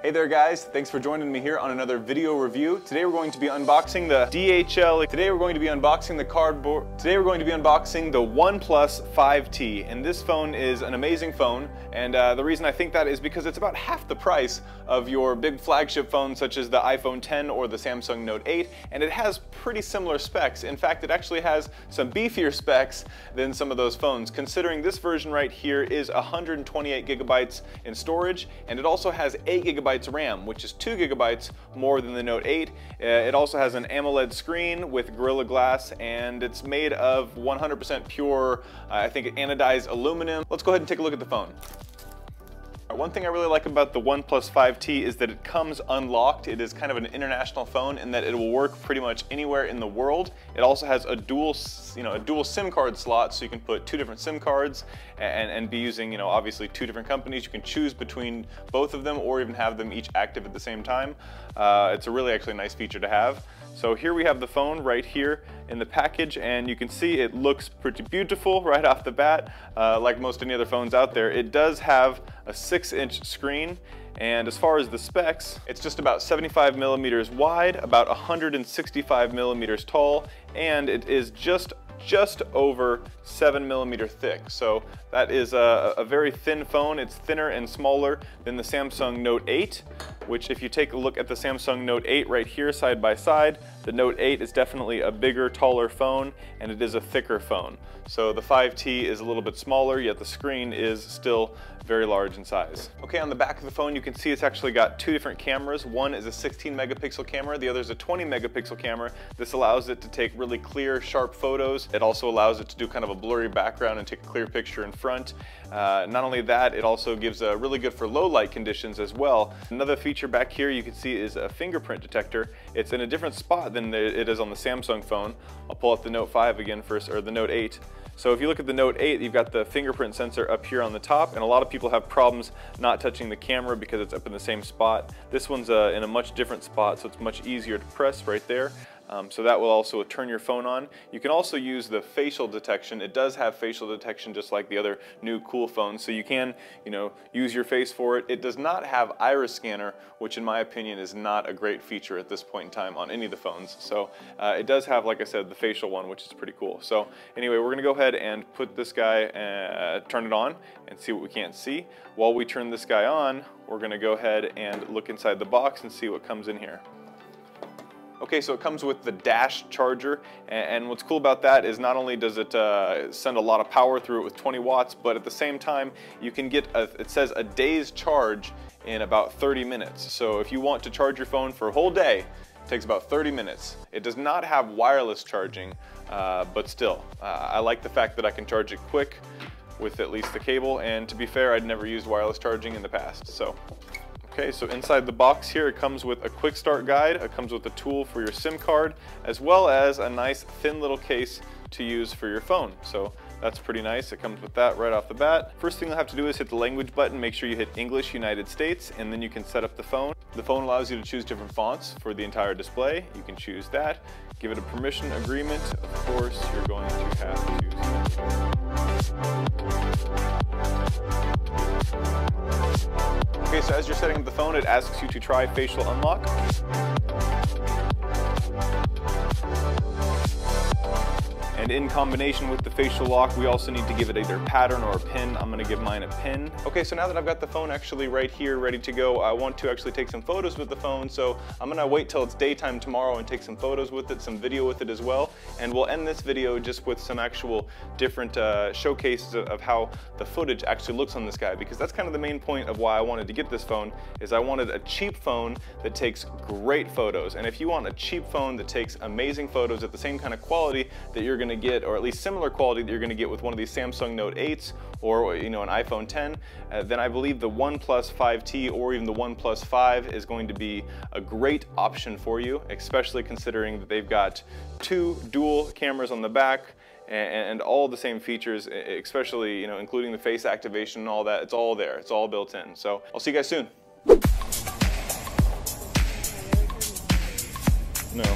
Hey there guys, thanks for joining me here on another video review. Today we're going to be unboxing the DHL. Today we're going to be unboxing the OnePlus 5T, and this phone is an amazing phone, and the reason I think that is because it's about half the price of your big flagship phones such as the iPhone X or the Samsung Note 8, and it has pretty similar specs. In fact, it actually has some beefier specs than some of those phones, considering this version right here is 128 gigabytes in storage, and it also has 8 gigabytes RAM, which is 2 gigabytes more than the Note 8. It also has an AMOLED screen with Gorilla Glass, and it's made of 100% pure, I think, anodized aluminum. Let's go ahead and take a look at the phone. One thing I really like about the OnePlus 5T is that it comes unlocked. It is kind of an international phone in that it will work pretty much anywhere in the world. It also has a dual SIM card slot, so you can put 2 different SIM cards and be using, obviously 2 different companies. You can choose between both of them or even have them each active at the same time. It's a really actually nice feature to have. So here we have the phone right here in the package, and you can see it looks pretty beautiful right off the bat. Like most any other phones out there, it does have a 6-inch screen, and as far as the specs, it's just about 75 millimeters wide, about 165 millimeters tall, and it is just over 7 millimeter thick. So that is a very thin phone. It's thinner and smaller than the Samsung Note 8, which if you take a look at the Samsung Note 8 right here side by side, the Note 8 is definitely a bigger, taller phone, and it is a thicker phone. So the 5T is a little bit smaller, yet the screen is still very large in size. Okay, on the back of the phone you can see it's actually got 2 different cameras. One is a 16 megapixel camera, the other is a 20 megapixel camera. This allows it to take really clear, sharp photos. It also allows it to do kind of a blurry background and take a clear picture in front. Not only that, it also gives really good for low light conditions as well. Another feature back here you can see is a fingerprint detector. It's in a different spot than it is on the Samsung phone. I'll pull up the Note 5 again first, or the Note 8. So if you look at the Note 8, you've got the fingerprint sensor up here on the top, and a lot of people have problems not touching the camera because it's up in the same spot. This one's in a much different spot, so it's much easier to press right there. So that will also turn your phone on. You can also use the facial detection. It does have facial detection just like the other new cool phones, so you can, use your face for it. It does not have iris scanner, which in my opinion is not a great feature at this point in time on any of the phones. So it does have, like I said, the facial one, which is pretty cool. So anyway, we're gonna go ahead and put this guy, turn it on and see what we can't see. While we turn this guy on, we're gonna go ahead and look inside the box and see what comes in here. Okay, so it comes with the dash charger, and what's cool about that is not only does it send a lot of power through it with 20 watts, but at the same time you can get, it says a day's charge in about 30 minutes. So if you want to charge your phone for a whole day, it takes about 30 minutes. It does not have wireless charging, but still, I like the fact that I can charge it quick with at least the cable, and to be fair, I'd never used wireless charging in the past. So. Okay, so inside the box here, it comes with a quick start guide. It comes with a tool for your SIM card, as well as a nice thin little case to use for your phone. So that's pretty nice. It comes with that right off the bat. First thing you'll have to do is hit the language button. Make sure you hit English United States, and then you can set up the phone. The phone allows you to choose different fonts for the entire display. You can choose that. Give it a permission agreement. Of course, you're going to have to use Okay, so as you're setting up the phone, it asks you to try facial unlock. And in combination with the facial lock, we also need to give it either a pattern or a pin. I'm gonna give mine a pin. Okay, so now that I've got the phone actually right here, ready to go, I want to actually take some photos with the phone, so I'm gonna wait till it's daytime tomorrow and take some photos with it, some video with it as well. And we'll end this video just with some actual different showcases of how the footage actually looks on this guy, because that's kind of the main point of why I wanted to get this phone, is I wanted a cheap phone that takes great photos. And if you want a cheap phone that takes amazing photos at the same kind of quality that you're gonna get, or at least similar quality that you're going to get with one of these Samsung Note 8s or an iPhone X, then I believe the OnePlus 5T or even the OnePlus 5 is going to be a great option for you, especially considering that they've got 2 dual cameras on the back and all the same features, especially including the face activation and all that. It's all there. It's all built in. So I'll see you guys soon. No.